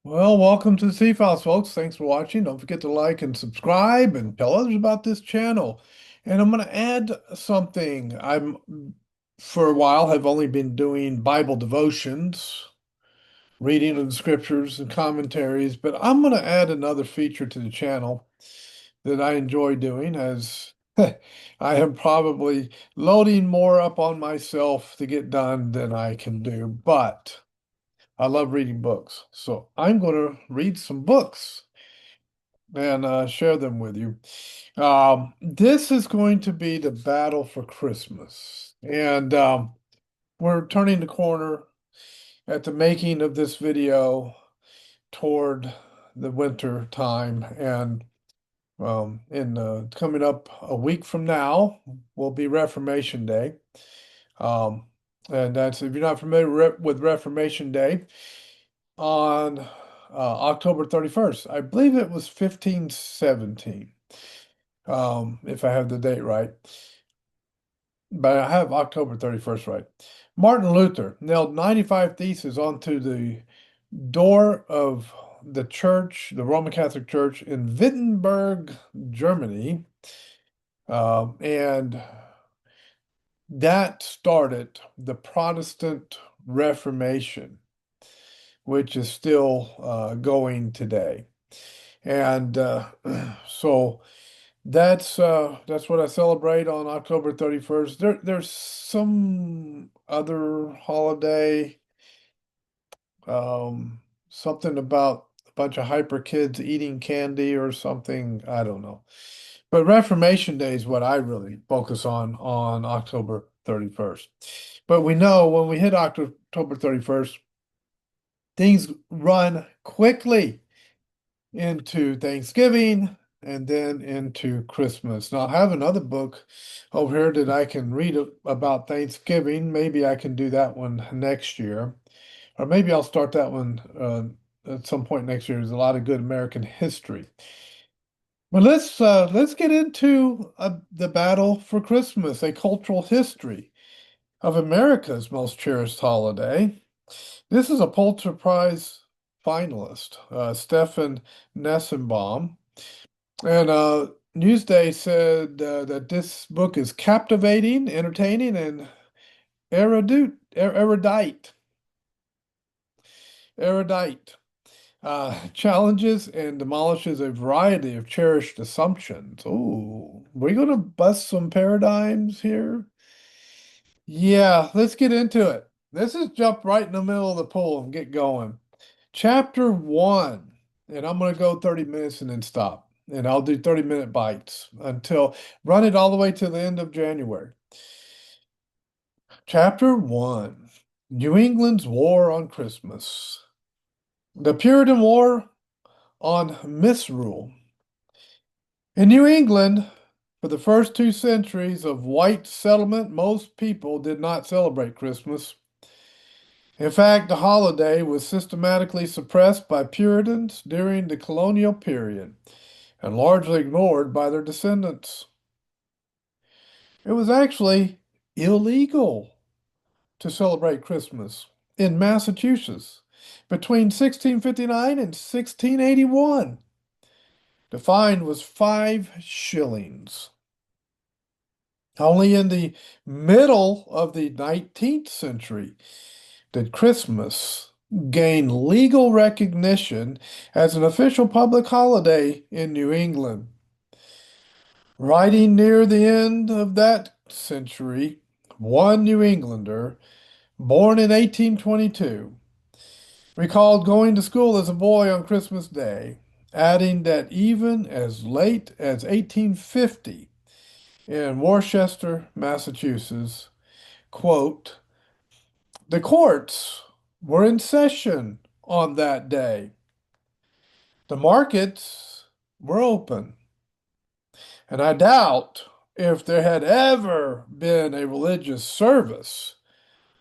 Well, welcome to the Sea Files, folks. Thanks for watching. Don't forget to like and subscribe and tell others about this channel. And I'm going to add something. For a while, have only been doing Bible devotions, reading of the scriptures and commentaries, but I'm going to add another feature to the channel that I enjoy doing as I am probably loading more up on myself to get done than I can do. But I love reading books. So I'm going to read some books and share them with you. This is going to be the battle for Christmas. And we're turning the corner at the making of this video toward the winter time. And in coming up a week from now will be Reformation Day. Um, and that's, if you're not familiar with Reformation Day, on October 31st. I believe it was 1517, if I have the date right. But I have October 31st right. Martin Luther nailed 95 theses onto the door of the church, the Roman Catholic Church in Wittenberg, Germany. And that started the Protestant Reformation, which is still going today. And so that's what I celebrate on October 31st. There's some other holiday, something about a bunch of hyper kids eating candy or something. I don't know. But Reformation Day is what I really focus on October 31st. But we know when we hit October 31st, things run quickly into Thanksgiving and then into Christmas. Now, I have another book over here that I can read about Thanksgiving. Maybe I can do that one next year, or maybe I'll start that one at some point next year. There's a lot of good American history. But let's get into the battle for Christmas, a cultural history of America's most cherished holiday. This is a Pulitzer Prize finalist, Stephen Nissenbaum. And Newsday said that this book is captivating, entertaining, and erudite, erudite. Challenges and demolishes a variety of cherished assumptions. Oh, we're going to bust some paradigms here. Yeah, let's get into it. Let's just jump right in the middle of the pool and get going. Chapter one, and I'm going to go 30 minutes and then stop. And I'll do 30-minute bites until run it all the way to the end of January. Chapter one, New England's War on Christmas. The Puritan War on Misrule. In New England, for the first 2 centuries of white settlement, most people did not celebrate Christmas. In fact, the holiday was systematically suppressed by Puritans during the colonial period and largely ignored by their descendants. It was actually illegal to celebrate Christmas in Massachusetts between 1659 and 1681. The fine was 5 shillings. Only in the middle of the 19th century did Christmas gain legal recognition as an official public holiday in New England. Writing near the end of that century, one New Englander, born in 1822, recalled going to school as a boy on Christmas Day, adding that even as late as 1850 in Worcester, Massachusetts, quote, the courts were in session on that day. The markets were open, and I doubt if there had ever been a religious service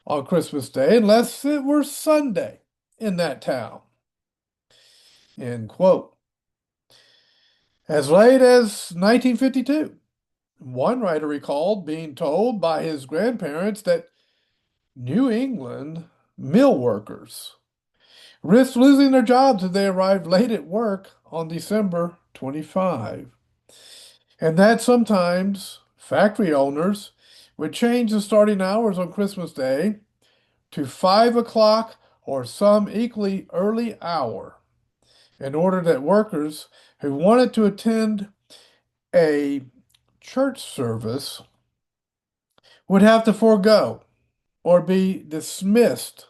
on Christmas Day unless it were Sunday in that town. End quote. As late as 1952, one writer recalled being told by his grandparents that New England mill workers risked losing their jobs if they arrived late at work on December 25. And that sometimes factory owners would change the starting hours on Christmas Day to 5 o'clock or some equally early hour in order that workers who wanted to attend a church service would have to forego or be dismissed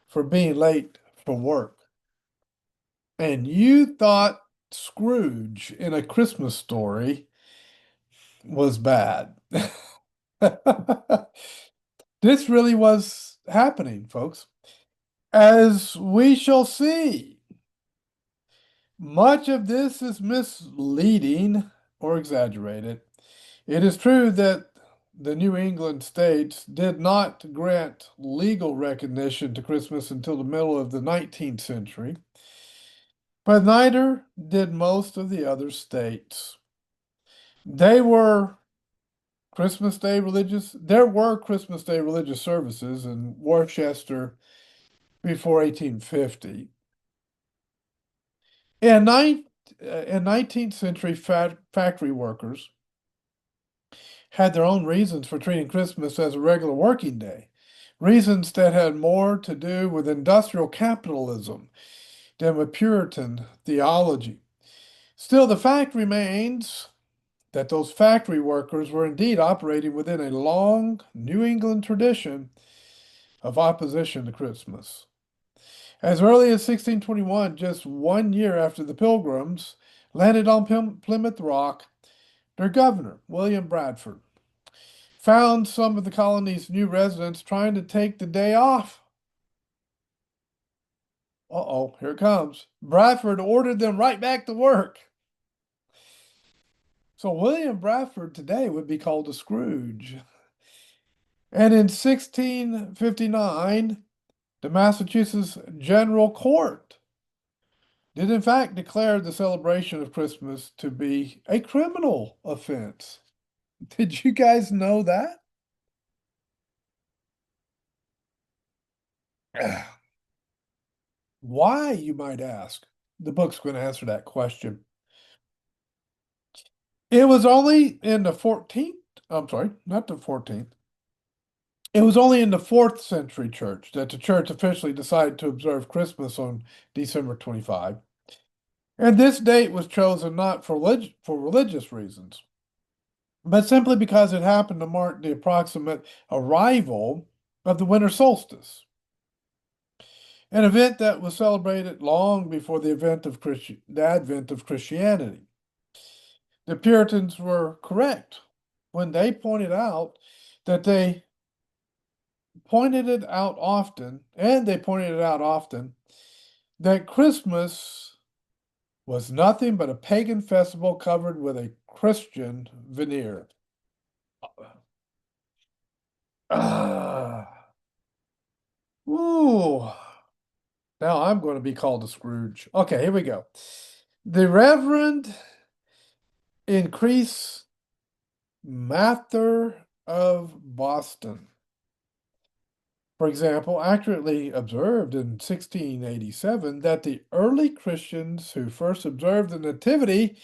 for being late for work. And you thought Scrooge in A Christmas Story was bad. This really was happening, folks. As we shall see, much of this is misleading or exaggerated. It is true that the New England states did not grant legal recognition to Christmas until the middle of the 19th century, but neither did most of the other states. They were there were Christmas Day religious services in Worcester before 1850. In, nine, in 19th century factory workers had their own reasons for treating Christmas as a regular working day, reasons that had more to do with industrial capitalism than with Puritan theology. Still, the fact remains that those factory workers were indeed operating within a long New England tradition of opposition to Christmas. As early as 1621, just 1 year after the Pilgrims landed on Plymouth Rock, their governor, William Bradford, found some of the colony's new residents trying to take the day off. Uh-oh, here it comes. Bradford ordered them right back to work. So William Bradford today would be called a Scrooge. And in 1659, the Massachusetts General Court did in fact declare the celebration of Christmas to be a criminal offense. Did you guys know that? Why, you might ask? The book's going to answer that question. It was only in the 14th, I'm sorry, not the 14th. It was only in the 4th century church that the church officially decided to observe Christmas on December 25. And this date was chosen not for religious reasons, but simply because it happened to mark the approximate arrival of the winter solstice, an event that was celebrated long before the advent of Christianity. The Puritans were correct when they pointed out that they pointed it out often, and they pointed it out often, that Christmas was nothing but a pagan festival covered with a Christian veneer. Ah, ooh. Now I'm going to be called a Scrooge. Okay, here we go. The Reverend Increase Mather of Boston, for example, accurately observed in 1687 that the early Christians who first observed the Nativity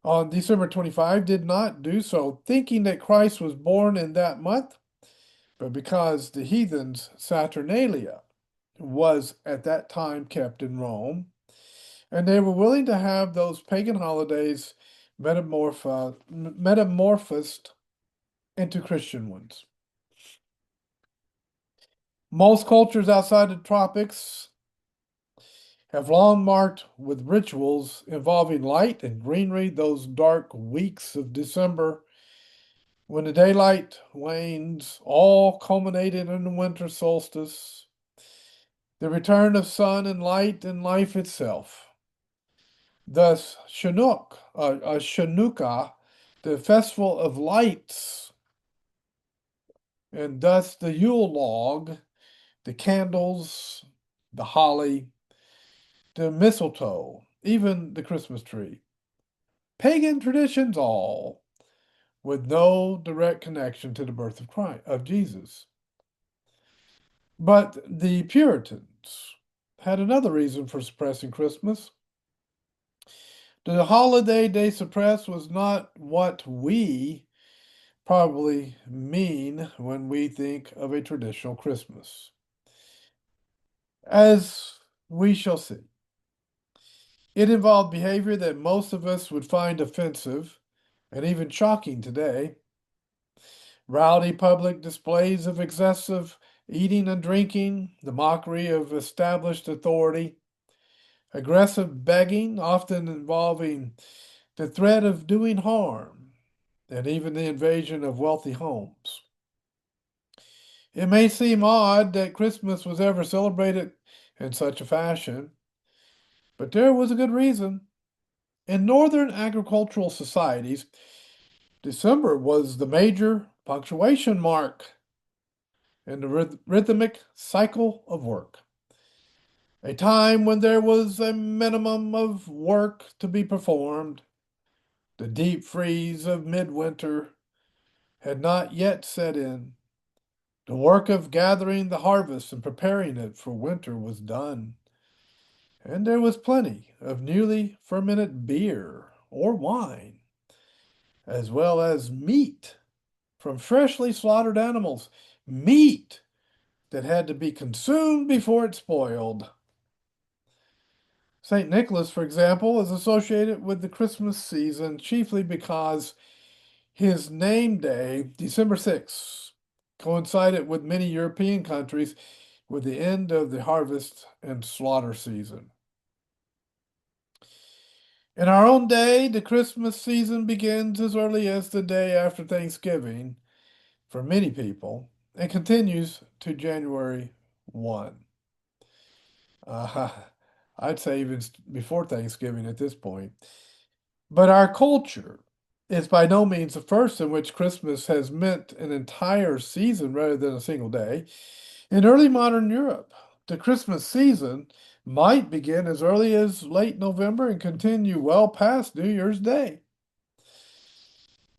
on December 25 did not do so thinking that Christ was born in that month, but because the heathens' Saturnalia was at that time kept in Rome, and they were willing to have those pagan holidays metamorphosed into Christian ones. Most cultures outside the tropics have long marked with rituals involving light and greenery those dark weeks of December when the daylight wanes, all culminated in the winter solstice, the return of sun and light and life itself. Thus, Chanukah, the festival of lights, and thus the Yule log, the candles, the holly, the mistletoe, even the Christmas tree. Pagan traditions all, with no direct connection to the birth of Christ, of Jesus. But the Puritans, had another reason for suppressing Christmas. The holiday they suppressed was not what we probably mean when we think of a traditional Christmas. As we shall see, it involved behavior that most of us would find offensive and even shocking today. Rowdy public displays of excessive eating and drinking, the mockery of established authority, aggressive begging, often involving the threat of doing harm, and even the invasion of wealthy homes. It may seem odd that Christmas was ever celebrated in such a fashion, but there was a good reason. In northern agricultural societies, December was the major punctuation mark in the rhythmic cycle of work, a time when there was a minimum of work to be performed. The deep freeze of midwinter had not yet set in. The work of gathering the harvest and preparing it for winter was done, and there was plenty of newly fermented beer or wine, as well as meat from freshly slaughtered animals, meat that had to be consumed before it spoiled. St. Nicholas, for example, is associated with the Christmas season chiefly because his name day, December 6th, coincided with many European countries with the end of the harvest and slaughter season. In our own day, the Christmas season begins as early as the day after Thanksgiving for many people and continues to January 1. Uh, I'd say even before Thanksgiving at this point. But our culture is by no means the first in which Christmas has meant an entire season rather than a single day. In early modern Europe, the Christmas season might begin as early as late November and continue well past New Year's Day.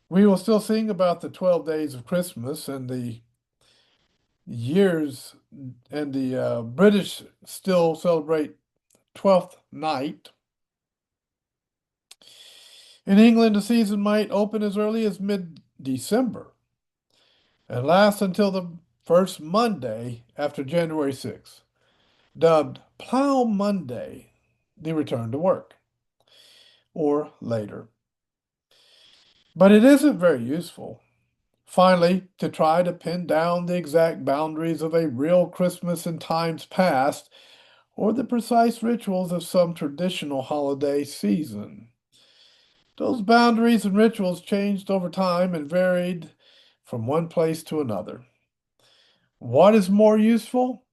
We will still sing about the 12 days of Christmas and the years, and the British still celebrate Twelfth Night. In England, the season might open as early as mid-December and last until the first Monday after January 6th, dubbed Plough Monday, the return to work, or later. But it isn't very useful. Finally, to try to pin down the exact boundaries of a real Christmas in times past or the precise rituals of some traditional holiday season. Those boundaries and rituals changed over time and varied from one place to another. What is more useful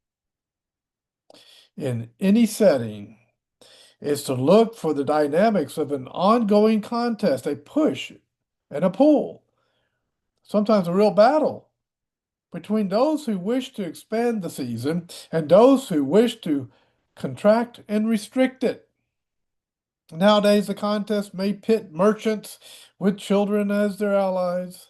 in any setting is to look for the dynamics of an ongoing contest, a push and a pull, sometimes a real battle between those who wish to expand the season and those who wish to contract and restrict it. Nowadays, the contest may pit merchants with children as their allies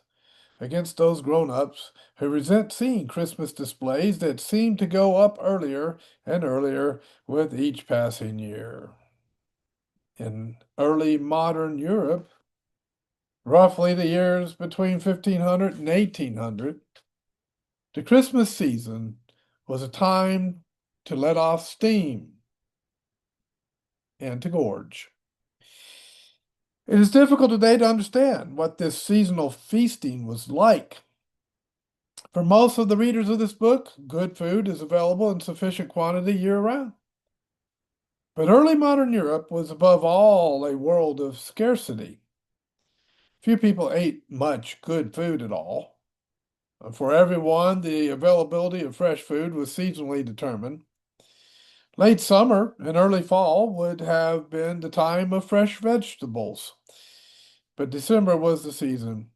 against those grown-ups who resent seeing Christmas displays that seem to go up earlier and earlier with each passing year. In early modern Europe, roughly the years between 1500 and 1800, the Christmas season was a time to let off steam and to gorge. It is difficult today to understand what this seasonal feasting was like. For most of the readers of this book, good food is available in sufficient quantity year-round. But early modern Europe was above all a world of scarcity. Few people ate much good food at all. For everyone, the availability of fresh food was seasonally determined. Late summer and early fall would have been the time of fresh vegetables, but December was the season,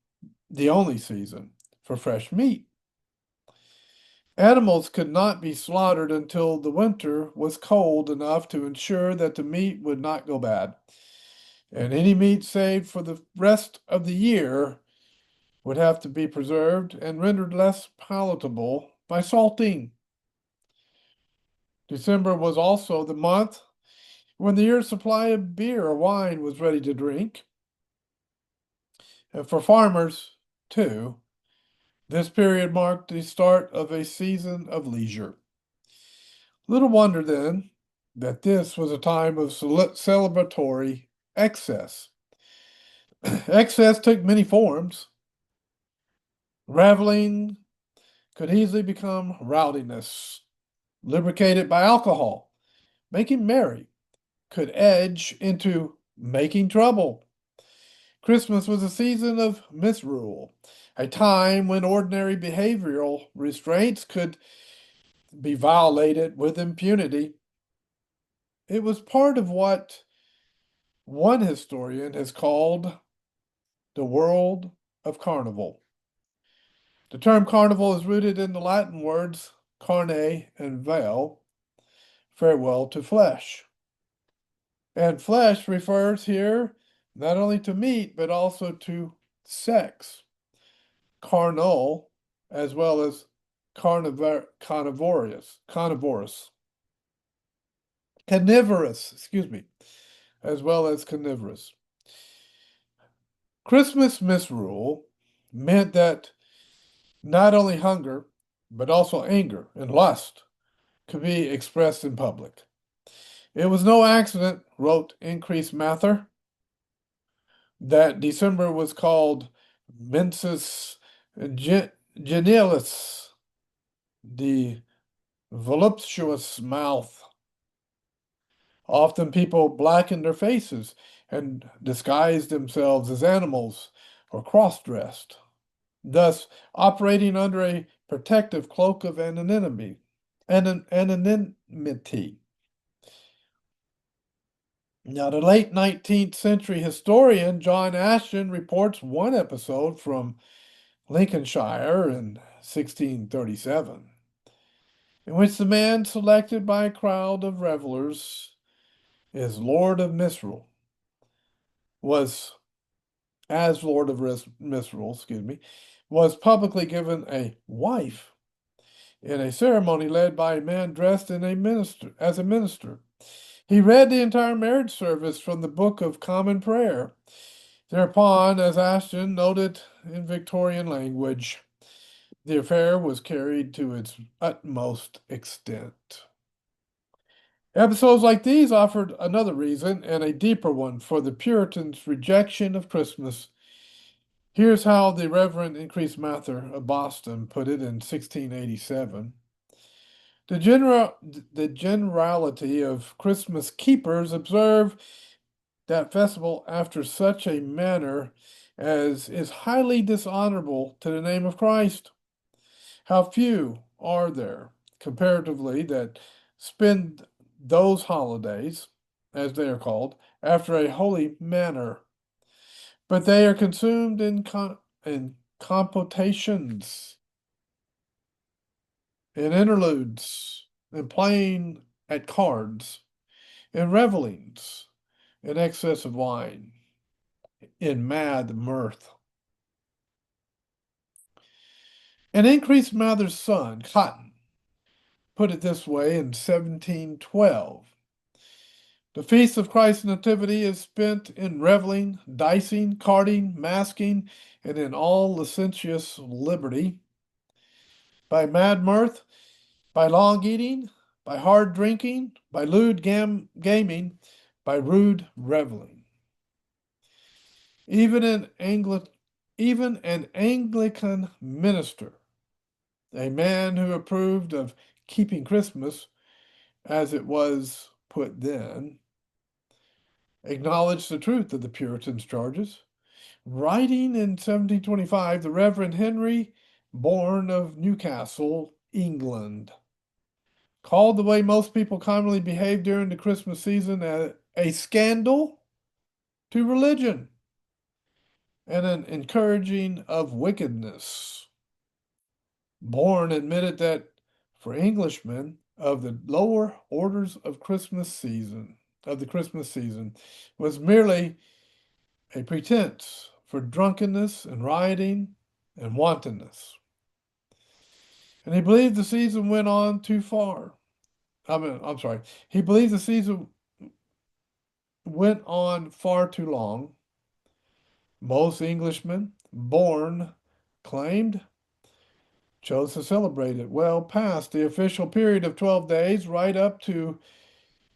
the only season, for fresh meat. Animals could not be slaughtered until the winter was cold enough to ensure that the meat would not go bad, and any meat saved for the rest of the year would have to be preserved and rendered less palatable by salting. December was also the month when the year's supply of beer or wine was ready to drink. And for farmers, too, this period marked the start of a season of leisure. Little wonder then that this was a time of celebratory excess. Excess took many forms. Reveling could easily become rowdiness, lubricated by alcohol. Making merry could edge into making trouble. Christmas was a season of misrule, a time when ordinary behavioral restraints could be violated with impunity. It was part of what one historian has called the world of carnival. The term carnival is rooted in the Latin words carne and vel, farewell to flesh. And flesh refers here not only to meat, but also to sex, carnal, as well as carnivorous, excuse me, as well as carnivorous. Christmas misrule meant that not only hunger, but also anger and lust could be expressed in public. It was no accident, wrote Increase Mather, that December was called Mensis Genialis, the voluptuous mouth. Often people blackened their faces and disguised themselves as animals or cross-dressed, thus operating under a protective cloak of anonymity. Now, the late 19th century historian John Ashton reports one episode from Lincolnshire in 1637, in which the man selected by a crowd of revelers as Lord of Misrule was, as Lord of Misrule, excuse me, was publicly given a wife in a ceremony led by a man dressed in a minister as a minister. He read the entire marriage service from the Book of Common Prayer. Thereupon, as Ashton noted in Victorian language, the affair was carried to its utmost extent. Episodes like these offered another reason, and a deeper one, for the Puritans' rejection of Christmas. Here's how the Reverend Increase Mather of Boston put it in 1687. The generality of Christmas keepers observe that festival after such a manner as is highly dishonorable to the name of Christ. How few are there, comparatively, that spend those holidays, as they are called, after a holy manner, but they are consumed in computations, in interludes, in playing at cards, in revelings, in excess of wine, in mad mirth. An Increase Mather's son, Cotton, put it this way in 1712. The feast of Christ's Nativity is spent in reveling, dicing, carding, masking, and in all licentious liberty, by mad mirth, by long eating, by hard drinking, by lewd gaming, by rude reveling. Even an Anglican minister, a man who approved of keeping Christmas, as it was put then, acknowledged the truth of the Puritans' charges. Writing in 1725, the Reverend Henry, born of Newcastle, England, called the way most people commonly behave during the Christmas season a scandal to religion and an encouraging of wickedness. Bourne admitted that for Englishmen of the lower orders of the Christmas season, was merely a pretense for drunkenness and rioting and wantonness. And he believed the season went on too far. I'm sorry. He believes the season went on far too long. Most Englishmen born claimed chose to celebrate it well past the official period of 12 days, right up to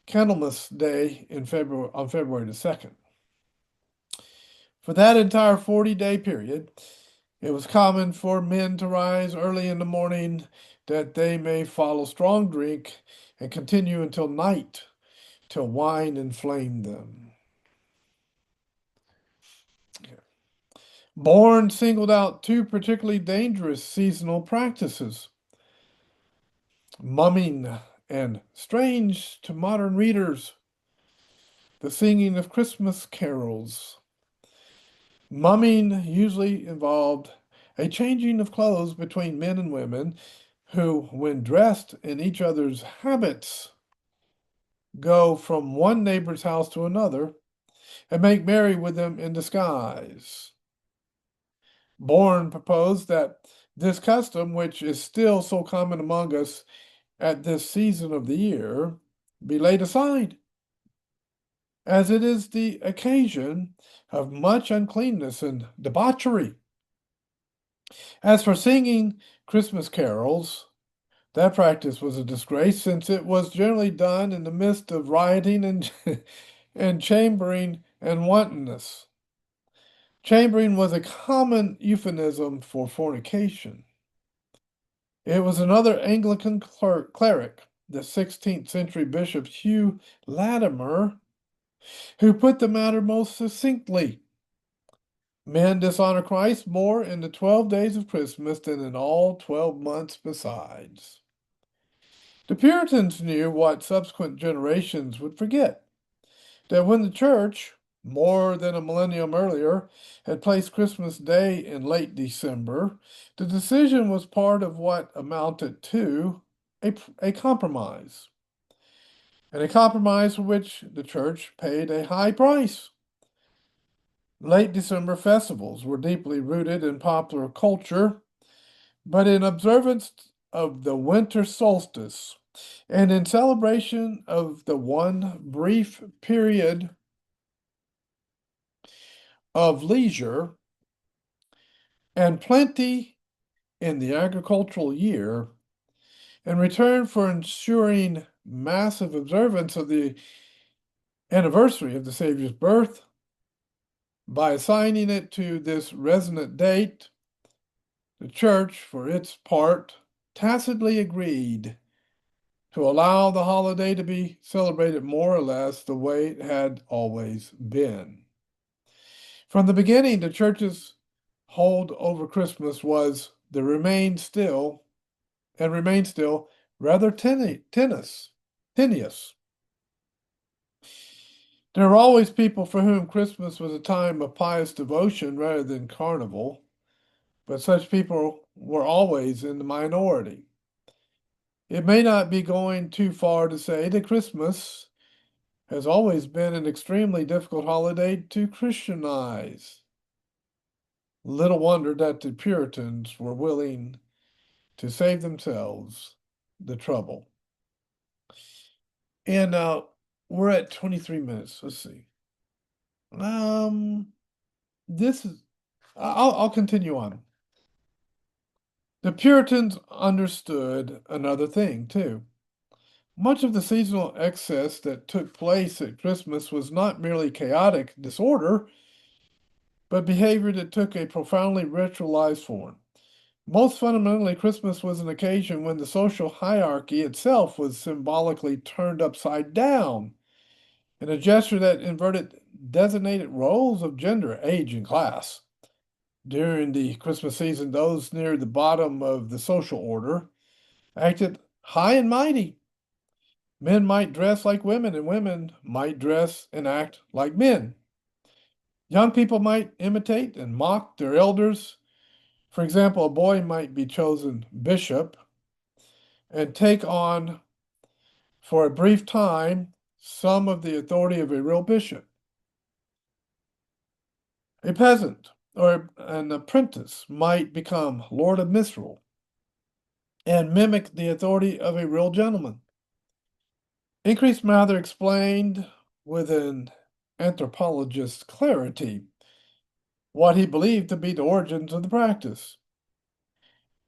Candlemas Day in February on February the 2nd. For that entire 40-day period, it was common for men to rise early in the morning that they may follow strong drink and continue until night till wine inflamed them. Bourne singled out two particularly dangerous seasonal practices: mumming and, strange to modern readers, the singing of Christmas carols. Mumming usually involved a changing of clothes between men and women who, when dressed in each other's habits, go from one neighbor's house to another and make merry with them in disguise. Bourne proposed that this custom, which is still so common among us at this season of the year, be laid aside, as it is the occasion of much uncleanness and debauchery. As for singing Christmas carols, that practice was a disgrace, since it was generally done in the midst of rioting and, and chambering and wantonness. Chambering was a common euphemism for fornication. It was another Anglican cleric, the 16th century Bishop Hugh Latimer, who put the matter most succinctly. Men dishonor Christ more in the 12 days of Christmas than in all 12 months besides. The Puritans knew what subsequent generations would forget, that when the church, more than a millennium earlier, had placed Christmas Day in late December, the decision was part of what amounted to a compromise, and a compromise for which the church paid a high price. Late December festivals were deeply rooted in popular culture, but in observance of the winter solstice and in celebration of the one brief period of leisure and plenty in the agricultural year, in return for ensuring massive observance of the anniversary of the Savior's birth, by assigning it to this resonant date, the church, for its part, tacitly agreed to allow the holiday to be celebrated more or less the way it had always been. From the beginning, the church's hold over Christmas was the remain still and remains still rather tenuous. There were always people for whom Christmas was a time of pious devotion rather than carnival, but such people were always in the minority. It may not be going too far to say that Christmas has always been an extremely difficult holiday to Christianize. Little wonder that the Puritans were willing to save themselves the trouble. And we're at 23 minutes. Let's see. Um, this is I'll continue on. The Puritans understood another thing too. Much of the seasonal excess that took place at Christmas was not merely chaotic disorder, but behavior that took a profoundly ritualized form. Most fundamentally, Christmas was an occasion when the social hierarchy itself was symbolically turned upside down, in a gesture that inverted designated roles of gender, age, and class. During the Christmas season, those near the bottom of the social order acted high and mighty. Men might dress like women, and women might dress and act like men. Young people might imitate and mock their elders. For example, a boy might be chosen bishop and take on, for a brief time, some of the authority of a real bishop. A peasant or an apprentice might become Lord of Misrule and mimic the authority of a real gentleman. Increased Mather explained with an anthropologist's clarity what he believed to be the origins of the practice.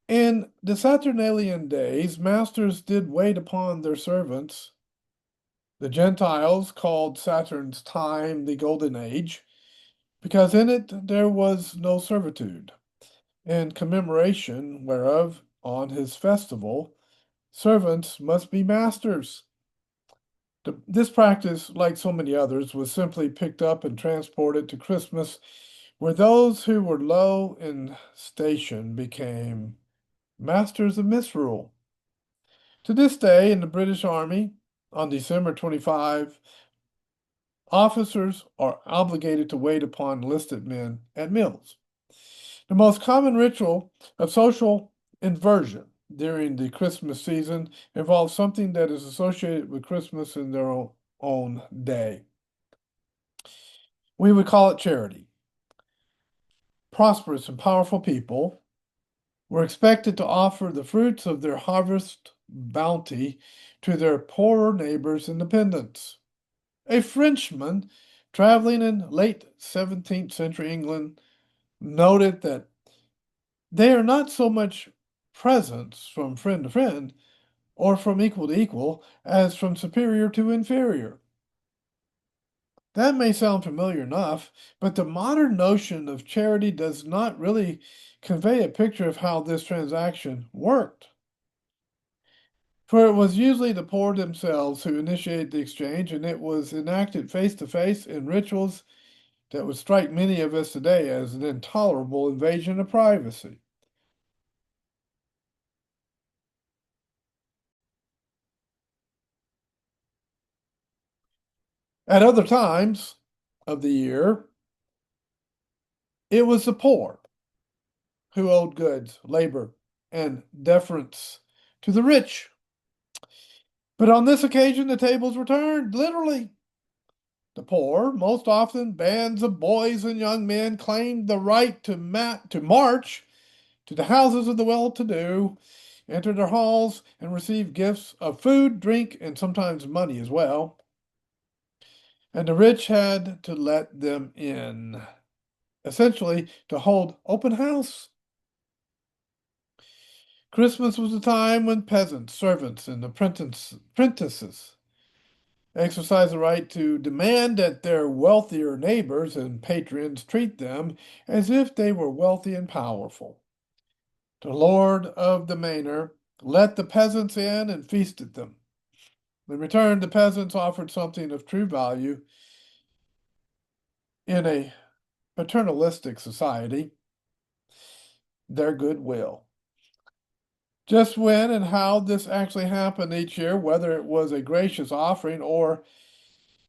In the Saturnalian days, masters did wait upon their servants. The Gentiles called Saturn's time the Golden Age, because in it there was no servitude, in commemoration whereof, on his festival, servants must be masters. This practice, like so many others, was simply picked up and transported to Christmas, where those who were low in station became masters of misrule. To this day, in the British Army, on December 25, officers are obligated to wait upon enlisted men at meals. The most common ritual of social inversion during the Christmas season involves something that is associated with Christmas in their own day. We would call it charity. Prosperous and powerful people were expected to offer the fruits of their harvest bounty to their poorer neighbors and dependents. A Frenchman traveling in late 17th century England noted that they are not so much presents from friend to friend or from equal to equal as from superior to inferior. That may sound familiar enough, but the modern notion of charity does not really convey a picture of how this transaction worked. For it was usually the poor themselves who initiated the exchange, and it was enacted face to face in rituals that would strike many of us today as an intolerable invasion of privacy. At other times of the year, it was the poor who owed goods, labor, and deference to the rich. But on this occasion, the tables were turned, literally. The poor, most often bands of boys and young men, claimed the right to march to the houses of the well-to-do, enter their halls, and receive gifts of food, drink, and sometimes money as well. And the rich had to let them in, essentially to hold open house. Christmas was a time when peasants, servants, and apprentices exercise the right to demand that their wealthier neighbors and patrons treat them as if they were wealthy and powerful. The lord of the manor let the peasants in and feasted them. In return, the peasants offered something of true value in a paternalistic society, their goodwill. Just when and how this actually happened each year, whether it was a gracious offering or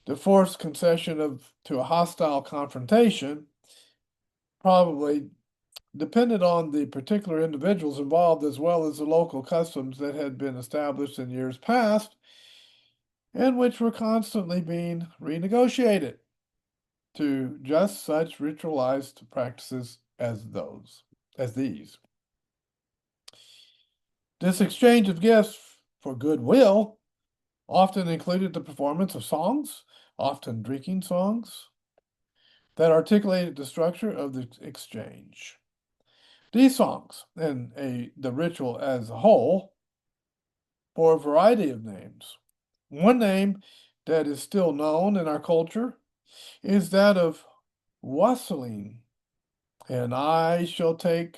the forced concession to a hostile confrontation, probably depended on the particular individuals involved as well as the local customs that had been established in years past and which were constantly being renegotiated to just such ritualized practices as these. This exchange of gifts for goodwill often included the performance of songs, often drinking songs, that articulated the structure of the exchange. These songs and the ritual as a whole bore a variety of names. One name that is still known in our culture is that of wassailing, and I shall take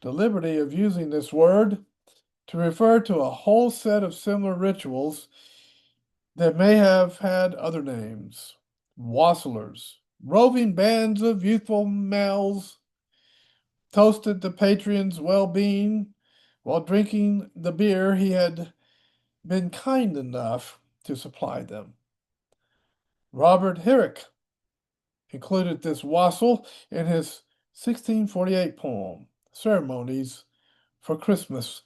the liberty of using this word to refer to a whole set of similar rituals that may have had other names. Wassailers, roving bands of youthful males, toasted the patron's well-being while drinking the beer he had been kind enough to supply them. Robert Herrick included this wassail in his 1648 poem, Ceremonies for Christmas.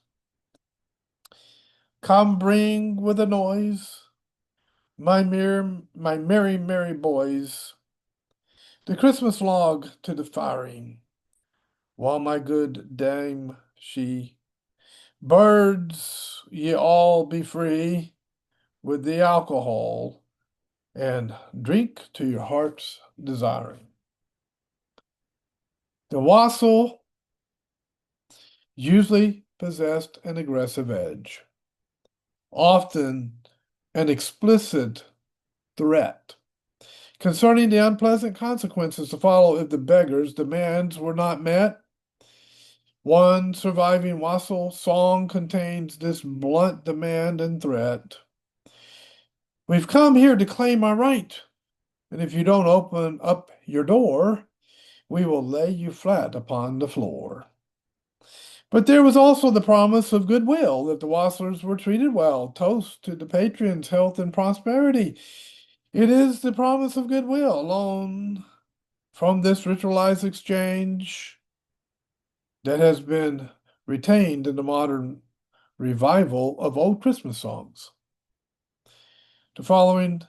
Come bring with a noise, my merry, merry boys, the Christmas log to the firing, while my good dame she, birds, ye all be free, with the alcohol and drink to your heart's desiring. The wassail usually possessed an aggressive edge, often an explicit threat concerning the unpleasant consequences to follow if the beggar's demands were not met. One surviving wassail song contains this blunt demand and threat. We've come here to claim our right, and if you don't open up your door, we will lay you flat upon the floor. But there was also the promise of goodwill that the wassailers were treated well. Toast to the patrons' health and prosperity. It is the promise of goodwill alone from this ritualized exchange that has been retained in the modern revival of old Christmas songs. The following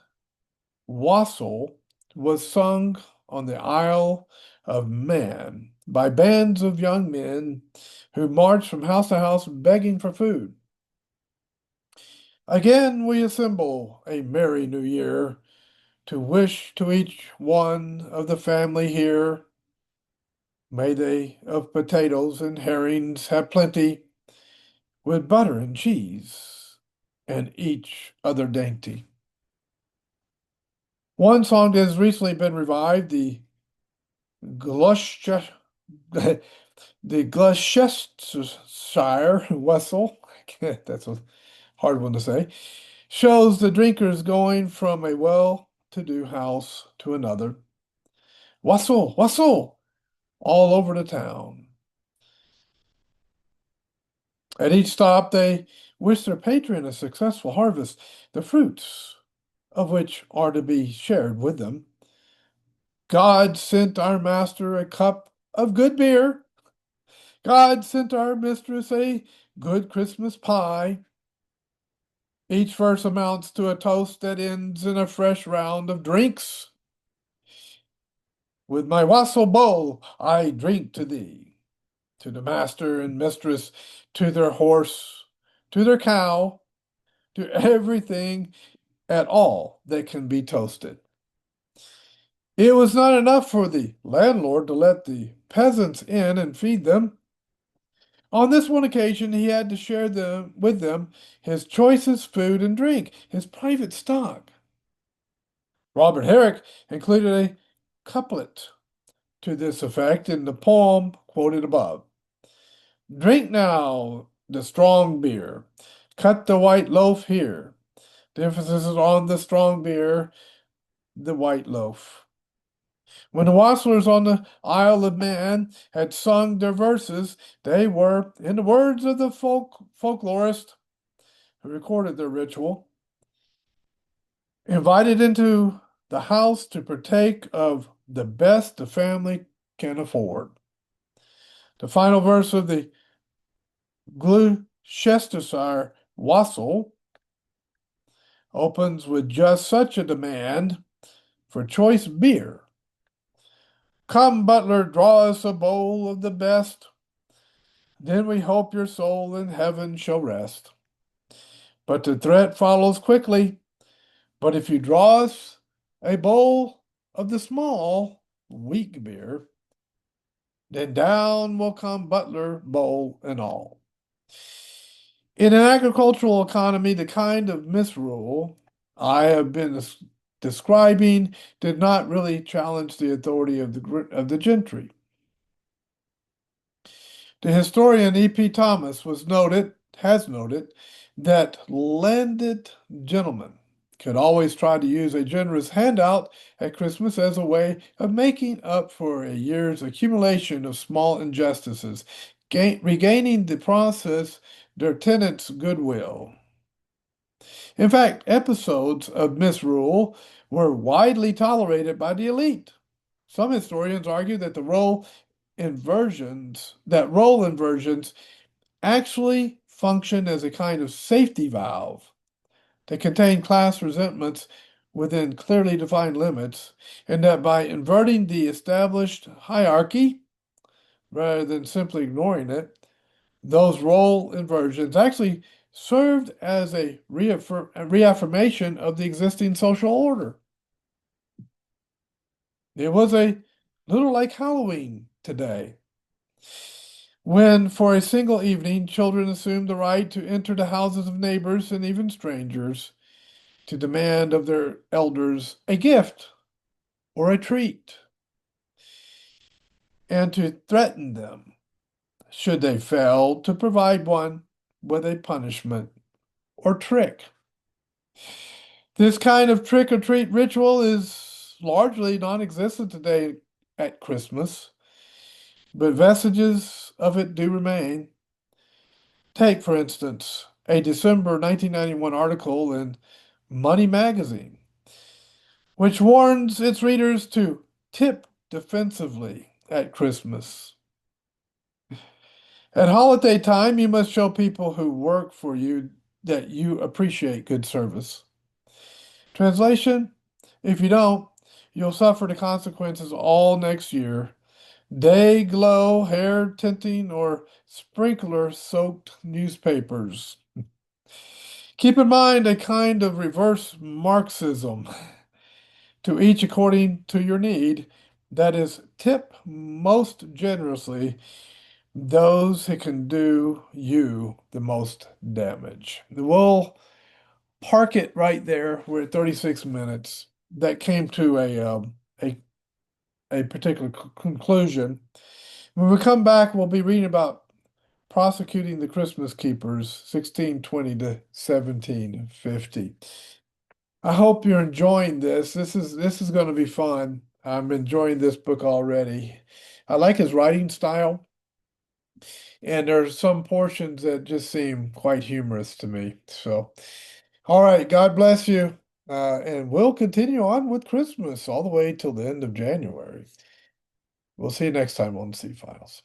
wassail was sung on the Isle of Man by bands of young men who marched from house to house begging for food. Again we assemble a merry new year to wish to each one of the family here. May they of potatoes and herrings have plenty, with butter and cheese, and each other dainty. One song that has recently been revived, Gloucester, the Gloucestershire Wessel, that's a hard one to say, shows the drinkers going from a well-to-do house to another. Wassail, wassail, all over the town. At each stop, they wish their patron a successful harvest, the fruits of which are to be shared with them. God sent our master a cup of good beer. God sent our mistress a good Christmas pie. Each verse amounts to a toast that ends in a fresh round of drinks. With my wassail bowl, I drink to thee, to the master and mistress, to their horse, to their cow, to everything at all that can be toasted. It was not enough for the landlord to let the peasants in and feed them. On this one occasion, he had to share with them his choicest food and drink, his private stock. Robert Herrick included a couplet to this effect in the poem quoted above. Drink now the strong beer, cut the white loaf here. The emphasis is on the strong beer, the white loaf. When the wassailers on the Isle of Man had sung their verses, they were, in the words of the folklorist who recorded their ritual, invited into the house to partake of the best the family can afford. The final verse of the Gloucestershire wassail opens with just such a demand for choice beer. Come, butler, draw us a bowl of the best. Then we hope your soul in heaven shall rest. But the threat follows quickly. But if you draw us a bowl of the small, weak beer, then down will come butler, bowl, and all. In an agricultural economy, the kind of misrule I have been describing did not really challenge the authority of the gentry. The historian E.P. Thomas has noted that landed gentlemen could always try to use a generous handout at Christmas as a way of making up for a year's accumulation of small injustices, regaining the process their tenants' goodwill. In fact, episodes of misrule were widely tolerated by the elite. Some historians argue that role inversions actually function as a kind of safety valve that contain class resentments within clearly defined limits, and that by inverting the established hierarchy rather than simply ignoring it, those role inversions actually served as a reaffirmation of the existing social order. It was a little like Halloween today, when for a single evening children assumed the right to enter the houses of neighbors and even strangers to demand of their elders a gift or a treat, and to threaten them should they fail to provide one with a punishment or trick. This kind of trick or treat ritual is largely non-existent today at Christmas, but vestiges of it do remain. Take, for instance, a December 1991 article in Money Magazine, which warns its readers to tip defensively at Christmas. At holiday time, you must show people who work for you that you appreciate good service. Translation: if you don't, you'll suffer the consequences all next year. Day glow, hair tinting, or sprinkler soaked newspapers. Keep in mind a kind of reverse Marxism, to each according to your need. That is, tip most generously those who can do you the most damage. We'll park it right there. We're at 36 minutes. That came to a particular conclusion. When we come back, we'll be reading about prosecuting the Christmas keepers, 1620 to 1750. I hope you're enjoying this. This is going to be fun. I'm enjoying this book already. I like his writing style, and there are some portions that just seem quite humorous to me. So, all right, God bless you. And we'll continue on with Christmas all the way till the end of January. We'll see you next time on C Files.